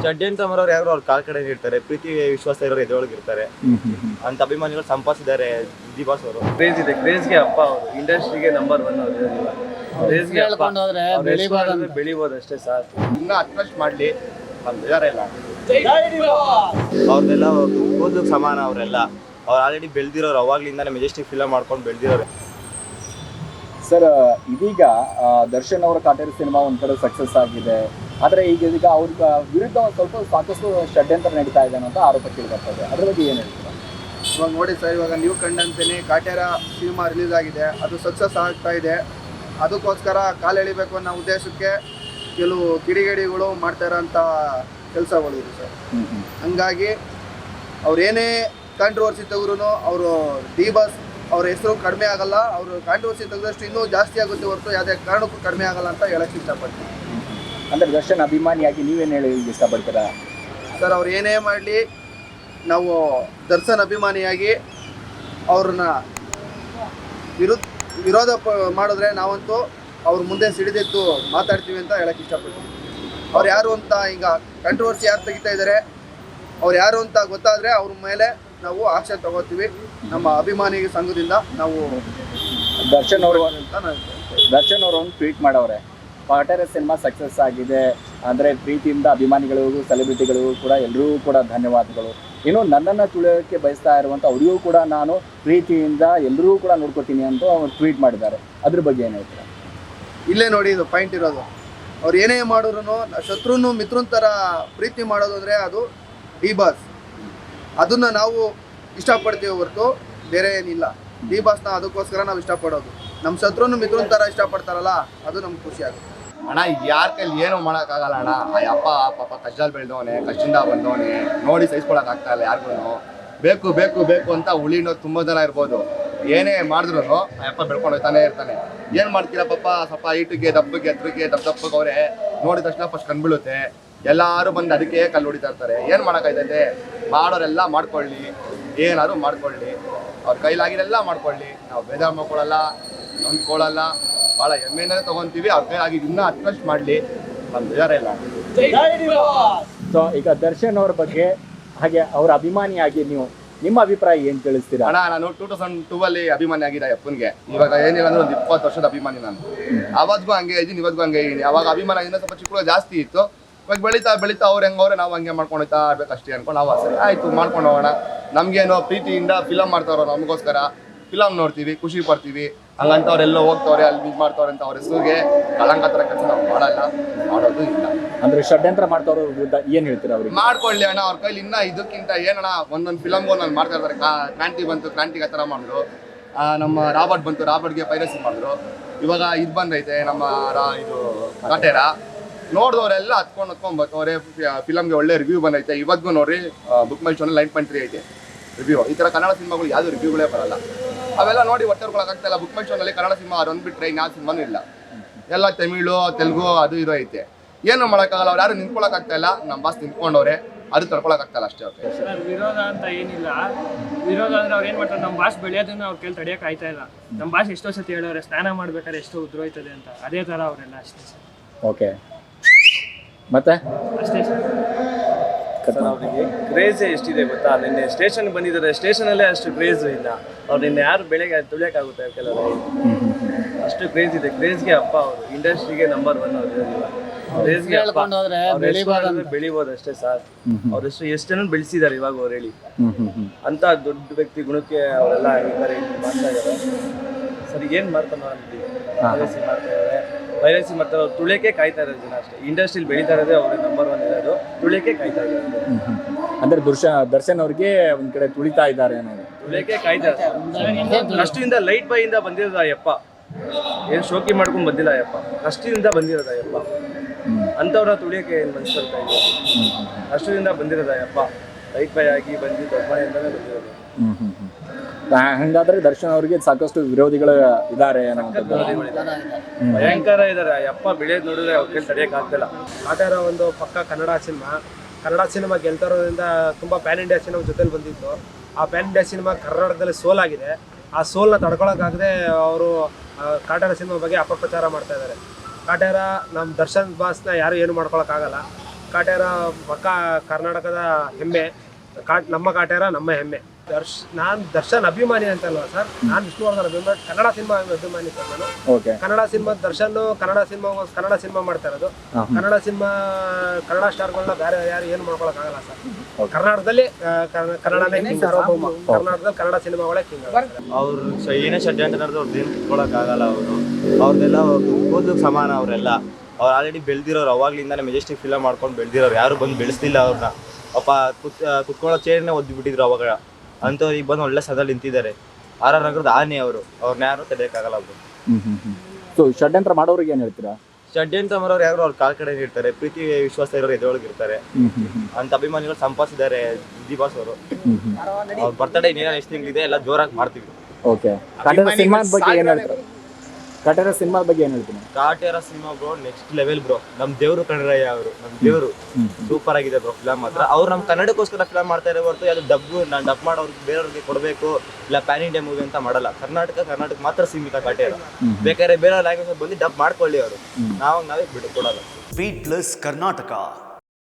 ಷಡ್ಯಂತ್ರ ಮಾಡೋರು ಯಾರು ಅವ್ರ ಕಾಲ್ ಕಡೆ ಇರ್ತಾರೆ, ಪ್ರೀತಿ ವಿಶ್ವಾಸ ಇರೋರು ಎದುರೊಳಗೆ ಇರ್ತಾರೆ ಅಂತ ಅಭಿಮಾನಿಗಳು ಸಂಪಾದಿಸಿದ್ದಾರೆ ದಿವಾಸ್ ಅವರು. ಕ್ರೇಜ್ ಇದೆ, ಕ್ರೇಜ್ಗೆ ಅಪ್ಪ ಅವರು, ಇಂಡಸ್ಟ್ರಿಗೆ ನಂಬರ್ 1 ಅವರು. ಕ್ರೇಜ್ಗೆ ಬೆಳಿಬೋದು ಅಷ್ಟೇ ಸಾಕು. ಇನ್ನೂ ಅಟ್ರಾಕ್ಟ್ ಮಾಡ್ಲಿ ಇಲ್ಲ ಅವ್ರದೆಲ್ಲ ಓದಕ್ಕೆ ಸಮಾನ. ಅವರೆಲ್ಲ ಅವ್ರು ಆಲ್ರೆಡಿ ಬೆಳೆದಿರೋರು, ಅವಾಗ್ಲಿಂದಾನೆ ಮೆಜೆಸ್ಟಿಕ್ ಫಿಲಮ್ ಮಾಡ್ಕೊಂಡು ಬೆಳೆದಿರೋರು. ಸರ್, ಇದೀಗ ದರ್ಶನ್ ಅವರ ಕಾಟೇರಿ ಸಿನಿಮಾ ಒಂದ್ ಕಡೆ ಸಕ್ಸಸ್ ಆಗಿದೆ, ಆದರೆ ಈಗ ಅವ್ರ ವಿರುದ್ಧ ಒಂದು ಸ್ವಲ್ಪ ಸಾಕಷ್ಟು ಷಡ್ಯಂತ್ರ ನಡೀತಾ ಇದೆ ಅನ್ನೋ ಆರೋಪ ಕೇಳಿ ಬರ್ತದೆ. ಅದ್ರ ಬಗ್ಗೆ ಏನು ಹೇಳ್ತೀರಾ? ಇವಾಗ ನೋಡಿ ಸರ್, ಇವಾಗ ನೀವು ಕಂಡಂತೆಯೇ ಕಾಟೇರ ಸಿನಿಮಾ ರಿಲೀಸ್ ಆಗಿದೆ, ಅದು ಸಕ್ಸಸ್ ಆಗ್ತಾ ಇದೆ. ಅದಕ್ಕೋಸ್ಕರ ಕಾಲು ಎಳಿಬೇಕು ಅನ್ನೋ ಉದ್ದೇಶಕ್ಕೆ ಕೆಲವು ಕಿಡಿಗೇಡಿಗಳು ಮಾಡ್ತಾ ಇರೋಂಥ ಕೆಲಸಗಳು ಇದೆ ಸರ್. ಹಂಗಾಗಿ ಅವ್ರೇನೇ ಕಾಂಟ್ರವರ್ಸಿ ತೆಗೆದ್ರು ಅವರು ಡಿ-ಬಾಸ್ ಅವ್ರ ಹೆಸರು ಕಡಿಮೆ ಆಗಲ್ಲ. ಅವರು ಕಾಂಟ್ರವರ್ಸಿ ತೆಗೆದಷ್ಟು ಇನ್ನೂ ಜಾಸ್ತಿ ಆಗುತ್ತೆ ಹೊರತು ಯಾವುದೇ ಕಾರಣಕ್ಕೂ ಕಡಿಮೆ ಆಗಲ್ಲ ಅಂತ ಹೇಳಕ್ಕೆ ಇಷ್ಟಪಡ್ತೀನಿ. ಅಂದರೆ ದರ್ಶನ್ ಅಭಿಮಾನಿಯಾಗಿ ನೀವೇನು ಹೇಳಿ ಇಷ್ಟಪಡ್ತೀರಾ? ಸರ್, ಅವ್ರು ಏನೇ ಮಾಡಲಿ, ನಾವು ದರ್ಶನ್ ಅಭಿಮಾನಿಯಾಗಿ ಅವ್ರನ್ನ ವಿರೋಧ ಮಾಡಿದ್ರೆ ನಾವಂತೂ ಅವ್ರ ಮುಂದೆ ಸಿಡಿದೆದ್ದು ಮಾತಾಡ್ತೀವಿ ಅಂತ ಹೇಳಕ್ಕೆ ಇಷ್ಟಪಡ್ತೀನಿ. ಅವ್ರು ಯಾರು ಅಂತ ಈಗ ಕಾಂಟ್ರವರ್ಸಿ ಯಾರು ತೆಗಿತಾ ಇದ್ದಾರೆ, ಅವ್ರು ಯಾರು ಅಂತ ಗೊತ್ತಾದರೆ ಅವ್ರ ಮೇಲೆ ನಾವು ಆಕ್ಷನ್ ತಗೋತೀವಿ. ನಮ್ಮ ಅಭಿಮಾನಿ ಸಂಘದಿಂದ ನಾವು ದರ್ಶನ್ ಅವರು ಒಂದು ಟ್ವೀಟ್ ಮಾಡವ್ರೆ, ಕಾಟೇರ ಸಿನಿಮಾ ಸಕ್ಸಸ್ ಆಗಿದೆ ಅಂದರೆ ಪ್ರೀತಿಯಿಂದ ಅಭಿಮಾನಿಗಳಿಗೂ ಸೆಲೆಬ್ರಿಟಿಗಳಿಗೂ ಕೂಡ ಎಲ್ಲರೂ ಕೂಡ ಧನ್ಯವಾದಗಳು. ಇನ್ನು ನನ್ನನ್ನು ತುಳಿಯೋಕ್ಕೆ ಬಯಸ್ತಾ ಇರುವಂಥ ಅವರಿಗೂ ಕೂಡ ನಾನು ಪ್ರೀತಿಯಿಂದ ಎಲ್ಲರೂ ಕೂಡ ನೋಡ್ಕೊತೀನಿ ಅಂತ ಅವ್ರು ಟ್ವೀಟ್ ಮಾಡಿದ್ದಾರೆ. ಅದ್ರ ಬಗ್ಗೆ ಏನು ಹೇಳ್ತೀರಾ? ಇಲ್ಲೇ ನೋಡಿ, ಇದು ಪಾಯಿಂಟ್ ಇರೋದು. ಅವ್ರು ಏನೇ ಮಾಡಿದ್ರು ಶತ್ರುನು ಮಿತ್ರನ ಥರ ಪ್ರೀತಿ ಮಾಡೋದು ಅಂದರೆ ಅದು ಡಿ-ಬಾಸ್. ಅದನ್ನು ನಾವು ಇಷ್ಟಪಡ್ತೀವಿ ಹೊರತು ಬೇರೆ ಏನಿಲ್ಲ. ಡಿ-ಬಾಸ್ನ ಅದಕ್ಕೋಸ್ಕರ ನಾವು ಇಷ್ಟಪಡೋದು. ನಮ್ಮ ಶತ್ರುನು ಮಿತ್ರನ ಥರ ಇಷ್ಟಪಡ್ತಾರಲ್ಲ, ಅದು ನಮ್ಗೆ ಖುಷಿ ಆಗುತ್ತೆ. ಅಣ್ಣ, ಯಾರ ಕೈಲಿ ಏನೂ ಮಾಡೋಕ್ಕಾಗಲ್ಲ ಅಣ್ಣ. ಆ ಅಪ್ಪ ಪಾಪ ಕಷ್ಟದಲ್ಲಿ ಬೆಳೆದವನೆ, ಕಷ್ಟದಿಂದ ಬಂದವನೆ, ನೋಡಿ ಸಹಿಸ್ಕೊಳಕ್ಕಾಗ್ತಾ ಇಲ್ಲ ಯಾರಿಗೂ. ಬೇಕು ಬೇಕು ಬೇಕು ಅಂತ ಉಳಿನೋರು ತುಂಬ ಜನ ಇರ್ಬೋದು. ಏನೇ ಮಾಡಿದ್ರು ಆ ಅಪ್ಪ ಬೆಳ್ಕೊಂಡು ಹೋಗ್ತಾನೆ ಇರ್ತಾನೆ. ಏನು ಮಾಡ್ತೀರಾ ಪಾಪ, ಸ್ವಲ್ಪ ಹೈಟಿಗೆ ದಪ್ಪಗೆ ಎತ್ತರಿಗೆ ದಪ್ಪಗೆ ಅವರೇ ನೋಡಿದ ತಕ್ಷಣ ಫಸ್ಟ್ ಕಂಡುಬೀಳುತ್ತೆ. ಎಲ್ಲರೂ ಬಂದು ಅದಕ್ಕೆ ಕಲ್ಲು ಹೊಡಿತಾ ಇರ್ತಾರೆ. ಏನು ಮಾಡೋಕ್ಕಾಯ್ತೈತೆ? ಮಾಡೋರೆಲ್ಲ ಮಾಡ್ಕೊಳ್ಳಿ, ಏನಾದ್ರು ಮಾಡ್ಕೊಳ್ಳಿ, ಅವ್ರ ಕೈಲಾಗಿದೆಲ್ಲ ಮಾಡ್ಕೊಳ್ಳಿ. ನಾವು ಬೇಜಾರು ಮಾಡ್ಕೊಳ್ಳಲ್ಲ, ನೊಂದ್ಕೊಳ್ಳಲ್ಲ, ಭಾಳ ಹೆಮ್ಮೆನೇ ತೊಗೊತೀವಿ. ಅವ್ರ ಕೈಲಾಗಿ ಇನ್ನೂ ಅಟ್ರಾಕ್ಟ್ ಮಾಡಲಿ, ನಮ್ಮ ಬೇಜಾರೇ ಇಲ್ಲ. ಸೊ ಈಗ ದರ್ಶನ್ ಅವ್ರ ಬಗ್ಗೆ ಹಾಗೆ ಅವ್ರ ಅಭಿಮಾನಿಯಾಗಿ ನಿಮ್ಮ ಅಭಿಪ್ರಾಯ ಏನು ತಿಳಿಸ್ತೀರಾ? ಅಣ್ಣ, ನಾನು 2002 ಅಭಿಮಾನಿ ಆಗಿದೆ ಅಪ್ಪನಿಗೆ. ಇವಾಗ ಏನಿಲ್ಲ ಅಂದ್ರೆ ಒಂದು 20 ವರ್ಷದ ಅಭಿಮಾನಿ ನಾನು. ಅವತ್ತಿಗೂ ಹಂಗೆ ಇದ್ದೀನಿ, ಇವತ್ತಿಗೂ ಹಂಗೆ ಇದ್ದೀನಿ. ಅವಾಗ ಅಭಿಮಾನ ಇನ್ನೂ ಸ್ವಲ್ಪ ಚಿಕ್ಕ ಜಾಸ್ತಿ ಇತ್ತು. ಇವಾಗ ಬೆಳೀತಾ ಅವ್ರು ಹೆಂಗವ್ರೆ ನಾವು ಹಂಗೆ ಮಾಡ್ಕೊಂಡು ಹೋಗ್ತಾ ಇರ್ಬೇಕಷ್ಟೇ ಅನ್ಕೊಂಡು ನಾವು ಸರಿ ಆಯಿತು ಮಾಡ್ಕೊಂಡು ಹೋಗೋಣ. ನಮಗೇನೋ ಪ್ರೀತಿಯಿಂದ ಫಿಲಮ್ ಮಾಡ್ತಾರೋ, ನಮಗೋಸ್ಕರ ಫಿಲಮ್ ನೋಡ್ತೀವಿ, ಖುಷಿ ಪಡ್ತೀವಿ. ಹಂಗಂತ ಅವರೆಲ್ಲ ಹೋಗ್ತವ್ರೆ, ಅಲ್ಲಿ ಇದು ಮಾಡ್ತವ್ರೆ ಅಂತ ಅವ್ರ ಹೆಸರಿಗೆ ಕಳಂಕ ಥರ ಕೆಲಸ ನಾವು ಮಾಡಲ್ಲ, ಮಾಡೋದು ಇಲ್ಲ. ಅಂದರೆ ಷಡ್ಯಂತ್ರ ಮಾಡ್ತವ್ರ ವಿರುದ್ಧ ಏನು ಹೇಳ್ತೀರಾ ಅವ್ರಿಗೆ? ಮಾಡ್ಕೊಳ್ಳಿ ಅಣ್ಣ, ಅವ್ರ ಕೈಲಿ ಇನ್ನೂ ಇದಕ್ಕಿಂತ ಏನಣ್ಣ, ಒಂದೊಂದು ಫಿಲಮ್ಗೂ ನಾನು ಮಾಡ್ತಾ ಇರ್ತಾರೆ. ಕ್ರಾಂತಿ ಬಂತು, ಕ್ರಾಂತಿಗೆ ಆ ಥರ ಮಾಡಿದ್ರು. ನಮ್ಮ ರಾಬರ್ಟ್ ಬಂತು, ರಾಬರ್ಟ್ಗೆ ಪೈರಸಿ ಮಾಡಿದ್ರು. ಇವಾಗ ಇದು ಬಂದೈತೆ ನಮ್ಮ ಇದು ಕಾಟೇರ. ನೋಡಿದವರೆಲ್ಲ ಹತ್ಕೊಂಡು ಬರ್ತಾವ್ರೆ. ಫಿಲಮ್ಗೆ ಒಳ್ಳೆ ರಿವ್ಯೂ ಬಂದೈತೆ. ಇವತ್ತಿಗೂ ನೋಡ್ರಿ, ಬುಕ್ ಮೈ ಶೋನಲ್ಲಿ 9.3 ಐತೆ ರಿವ್ಯೂ. ಈ ಥರ ಕನ್ನಡ ಸಿನಿಮಾಗಳು ಯಾವುದು ರಿವ್ಯೂಗಳೇ ಬರಲ್ಲ. ಅವೆಲ್ಲ ನೋಡಿ ಒಟ್ಟರ್ಕೊಳಕ್ಕಾಗ್ತಾ ಇಲ್ಲ. ಬುಕ್ ಮೈ ಶೋನಲ್ಲಿ ಕನ್ನಡ ಸಿನಿಮಾ ಅದೊಂದು ಬಿಟ್ಟರೆ ಇನ್ಯಾವ ಸಿನಿಮಾನೂ ಇಲ್ಲ. ಎಲ್ಲ ತಮಿಳು, ತೆಲುಗು ಅದು ಇದು ಐತೆ. ಏನು ಮಾಡೋಕ್ಕಾಗಲ್ಲ. ಅವ್ರು ಯಾರು ನಿಂತ್ಕೊಳಕ್ಕಾಗ್ತಾ ಇಲ್ಲ. ನಮ್ಮ ಬಾಸ್ ನಿಂತ್ಕೊಂಡವ್ರೆ, ಅದು ತಡ್ಕೊಳಕ್ಕಾಗ್ತಾಯಿಲ್ಲ ಅಷ್ಟೇ. ಅವ್ರಿಗೆ ಸರ್, ವಿರೋಧ ಅಂತ ಏನಿಲ್ಲ. ವಿರೋಧ ಅಂದರೆ ಅವ್ರು ಏನು ಮಾಡ್ತಾರೆ, ನಮ್ಮ ಭಾಷೆ ಬೆಳೆಯೋದನ್ನ ಅವ್ರ ಕೈಲಿ ತಡೆಯೋಕೆ ಆಯ್ತಾ ಇಲ್ಲ. ನಮ್ಮ ಭಾಷೆ ಎಷ್ಟೋ ಸತಿ ಹೇಳೋರೆ, ಸ್ನಾನ ಮಾಡ್ಬೇಕಾದ್ರೆ ಎಷ್ಟೋ ಉದ್ರೋಯ್ತದೆ ಅಂತ. ಅದೇ ಥರ ಅವರೆಲ್ಲ ಅಷ್ಟೇ ಸರ್. ಓಕೆ, ಮತ್ತೆ ಅಷ್ಟೇ ಸರ್. ಅವರಿಗೆ ಕ್ರೇಜೇ ಎಷ್ಟಿದೆ ಗೊತ್ತಾ? ನಿನ್ನೆ ಸ್ಟೇಷನ್ಗೆ ಬಂದಿದ್ದಾರೆ, ಸ್ಟೇಷನಲ್ಲೇ ಅಷ್ಟು ಕ್ರೇಜ್ ಇಲ್ಲ. ಅವ್ರು ನಿನ್ನೆ ಯಾರು ಬೆಳಗ್ಗೆ ತುಳಿಯೋಕ್ಕಾಗುತ್ತೆ ಕೆಲವರು? ಅಷ್ಟು ಕ್ರೇಜ್ ಇದೆ. ಕ್ರೇಜ್ಗೆ ಅಪ್ಪ ಅವರು, ಇಂಡಸ್ಟ್ರಿಗೆ ನಂಬರ್ 1 ಅವರು. ಕ್ರೇಜ್ಗೆ ಬೆಳಿಬೋದು ಅಷ್ಟೇ ಸಾಕು. ಅವರೆಷ್ಟು ಎಷ್ಟನ್ನು ಬೆಳೆಸಿದ್ದಾರೆ ಇವಾಗ ಅವ್ರು ಹೇಳಿ. ಅಂತ ದೊಡ್ಡ ವ್ಯಕ್ತಿ ಗುಣಕ್ಕೆ ಅವರೆಲ್ಲ ಮಾಡ್ತಾ ಇದ್ದಾರೆ. ಸರಿ, ಏನು ಮಾಡ್ತಾನೋ ಅಂತೀವಿ. ಪೈರಸಿ ಮಾಡ್ತಾ ಇದ್ದಾರೆ, ಪೈರಸಿ ಮಾಡ್ತಾರೆ. ಅವ್ರು ತುಳಿಯಕ್ಕೆ ಕಾಯ್ತಾ ಇರೋದು ಜನ ಅಷ್ಟೇ. ಇಂಡಸ್ಟ್ರಿಲಿ ಬೆಳೀತಾ ಇರೋದೇ ಅವ್ರಿಗೆ ನಂಬರ್ 1 ಇರೋದು. ತುಳಿಯಕ್ಕೆ ಕಾಯ್ತಾ ಇದ್ದಾರೆ. ಅಂದರೆ ದರ್ಶನ್ ಅವ್ರಿಗೆ ಒಂದ್ ಕಡೆ ತುಳಿತಾ ಇದ್ದಾರೆ ಅನ್ನೋದು. ತುಳಿಯಕ್ಕೆ ಕಾಯ್ತಾ ಇದ್ದಾರೆ. ಕಷ್ಟದಿಂದ ಲೈಟ್ ಬಾಯಿಂದ ಬಂದಿರೋದು ಅಯ್ಯಪ್ಪ. ಏನು ಶೋಕಿ ಮಾಡ್ಕೊಂಡು ಬಂದಿಲ್ಲ ಅಯ್ಯಪ್ಪ, ಕಷ್ಟದಿಂದ ಬಂದಿರೋದು ಅಯ್ಯಪ್ಪ. ಅಂಥವ್ರ ತುಳಿಯಕ್ಕೆ ಏನು ಮನಸ್ಸಲ್ತಾ ಇದೆ? ಕಷ್ಟದಿಂದ ಬಂದಿರೋದು ಅಯ್ಯಪ್ಪ, ಲೈಟ್ ಬಾಯ್ ಆಗಿ ಬಂದಿದ್ದು ಒಬ್ಬನೆಯಿಂದಲೇ ಬಂದಿರೋದು. ಹಂಗಾದ್ರೆ ದರ್ಶನ್ ಅವರಿಗೆ ಸಾಕಷ್ಟು ವಿರೋಧಿಗಳು ಇದ್ದಾರೆ. ಭಯಂಕರ ಇದ್ದಾರೆ. ಅಪ್ಪ ಬೆಳೆಯೋದು ನೋಡಿದ್ರೆ ಅವ್ರ ಕೈಲಿ ತಡೆಯಕ್ಕೆ ಆಗ್ತಿಲ್ಲ. ಕಾಟೇರ ಒಂದು ಪಕ್ಕ ಕನ್ನಡ ಸಿನಿಮಾ ಗೆಲ್ತಾರೋದ್ರಿಂದ ತುಂಬ ಪ್ಯಾನ್ ಇಂಡಿಯಾ ಸಿನಿಮಾ ಜೊತೆಲಿ ಬಂದಿತ್ತು. ಆ ಪ್ಯಾನ್ ಇಂಡಿಯಾ ಸಿನಿಮಾ ಕರ್ನಾಟಕದಲ್ಲಿ ಸೋಲಾಗಿದೆ. ಆ ಸೋಲ್ನ ತಡ್ಕೊಳಕ್ಕಾಗದೆ ಅವರು ಕಾಟೇರ ಸಿನಿಮಾ ಬಗ್ಗೆ ಅಪಪ್ರಚಾರ ಮಾಡ್ತಾ ಇದ್ದಾರೆ. ಕಾಟೇರ ನಮ್ಮ ದರ್ಶನ್ ಬಾಸ್ನ ಯಾರು ಏನು ಮಾಡ್ಕೊಳಕ್ಕಾಗಲ್ಲ. ಕಾಟೇರ ಪಕ್ಕ ಕರ್ನಾಟಕದ ಹೆಮ್ಮೆ. ನಮ್ಮ ಕಾಟೇರ ನಮ್ಮ ಹೆಮ್ಮೆ. ನಾನು ದರ್ಶನ್ ಅಭಿಮಾನಿ ಅಂತಲ್ವಾ ಸರ್, ನಾನು ವಿಷ್ಣುವರ್ಧನ್ ಅಭಿಮಾನಿ, ಕನ್ನಡ ಸಿನಿಮಾ ಅಭಿಮಾನಿ ಸರ್ ನಾನು. Okay. Kannada cinema Darshan Kannada cinema ಮಾಡ್ತಾ ಇರೋದು. ಕನ್ನಡ ಸ್ಟಾರ್ಗಳನ್ನ ಬೇರೆ ಯಾರು ಏನು ಮಾಡ್ಕೊಳಕ್ಕಾಗಲ್ಲ ಸರ್. ಕರ್ನಾಟಕದಲ್ಲಿ ಕನ್ನಡನೇ king, ಸಾರ್ವಭೌಮ. ಕರ್ನಾಟಕದಲ್ಲಿ ಕನ್ನಡ ಸಿನಿಮಾಗಳೇ king. ಅವ್ರು ಏನೇ ಷಡ್ಯಂತ್ರ ನಡೆದು ಅವ್ರದ್ದು ಏನು ಕಿತ್ಕೊಳಕ್ಕಾಗಲ್ಲ. ಅವ್ರದ್ದೆಲ್ಲ ಕೂದಲು ಸಮಾನ ಅವರೆಲ್ಲ. ಅವ್ರು ಆಲ್ರೆಡಿ ಬೆಳೆದಿರೋರು, ಅವಾಗ್ಲಿಂದಾನೆ ಮೆಜೆಸ್ಟಿಕ್ ಫಿಲಮ್ ಮಾಡ್ಕೊಂಡು ಬೆಳೆದಿರೋರು, ಯಾರು ಬಂದು ಬೆಳೆಸ್ತಿಲ್ಲ ಅವ್ರನ್ನ. ಪಾಪ ಕುತ್ಕೊಳ್ಳೋ ಚೇರ್ನೇ ಒದ್ಬಿಟ್ಟಿದ್ರು ಅವಾಗ. ಅಂಥವ್ರು ಈಗ ಬಂದು ಒಳ್ಳೆ ಸದಲ್ಲಿ ನಿಂತಿದ್ದಾರೆ. ಆರ್ ನಗರದ ಆನೆ ಅವ್ರನ್ನ ಯಾರು ತಡೆಯೋಕ್ಕಾಗಲ್ಲ ಅವರು. ಸೊ ಷಡ್ಯಂತ್ರ ಮಾಡೋರಿಗೆ ಏನು ಹೇಳ್ತೀರಾ? ಷಡ್ಯಂತ್ರ ಮಾಡೋರು ಯಾರು ಅವ್ರ ಕಾಲ್ ಕಡೆ ಇರ್ತಾರೆ, ಪ್ರೀತಿ ವಿಶ್ವಾಸ ಇರೋರು ಎದುರೊಳಗೆ ಇರ್ತಾರೆ. ಅಂತ ಅಭಿಮಾನಿಗಳು ಸಂಪಾದಿಸಿದ್ದಾರೆ ದಿಬಾಸ್ ಅವರು. ಅವ್ರ ಬರ್ತಡೇ ಇನ್ನೇನು ಎಷ್ಟು ತಿಂಗಳಿದೆ ಎಲ್ಲ ಜೋರಾಗಿ ಮಾಡ್ತೀವಿ. ಓಕೆ. ಕಾಟೇರ ಸಿನಿಮಾ ಬಗ್ಗೆ ಏನು ಹೇಳ್ತೀರಾ? ಕಾಟೇರ ಸಿನಿಮಾ ಬಗ್ಗೆ ಏನು ಹೇಳ್ತೀನಿ? Kaatera cinema bro next level bro. ನಮ್ಮ ದೇವರು ಕನ್ನಡಯ್ಯ ಅವರು, ನಮ್ಮ ದೇವರು. ಸೂಪರ್ ಆಗಿದೆ ಬ್ರೋ ಫಿಲಮ್ ಮಾತ್ರ. ಅವ್ರು ನಮ್ಮ ಕನ್ನಡಕ್ಕೋಸ್ಕರ ಫಿಲಮ್ ಮಾಡ್ತಾ ಇರೋ ಹೊರತು ಅದು ಡಬ್ ಮಾಡೋರಿಗೆ ಬೇರೆಯವ್ರಿಗೆ ಕೊಡಬೇಕು ಇಲ್ಲ ಪ್ಯಾನ್ ಇಂಡಿಯಾ ಮೂವಿ ಅಂತ ಮಾಡಲ್ಲ. ಕರ್ನಾಟಕ ಮಾತ್ರ ಸೀಮಿತ ಕಾಟೇರ. ಬೇಕಾದ್ರೆ ಬೇರೆ ಲ್ಯಾಂಗ್ವೇಜ್ ಬಂದು ಡಬ್ ಮಾಡ್ಕೊಳ್ಳಿ ಅವರು. ನಾವೇ ಬಿಟ್ಟು ಕೊಡಲ್ಲ. Beat plus Karnataka.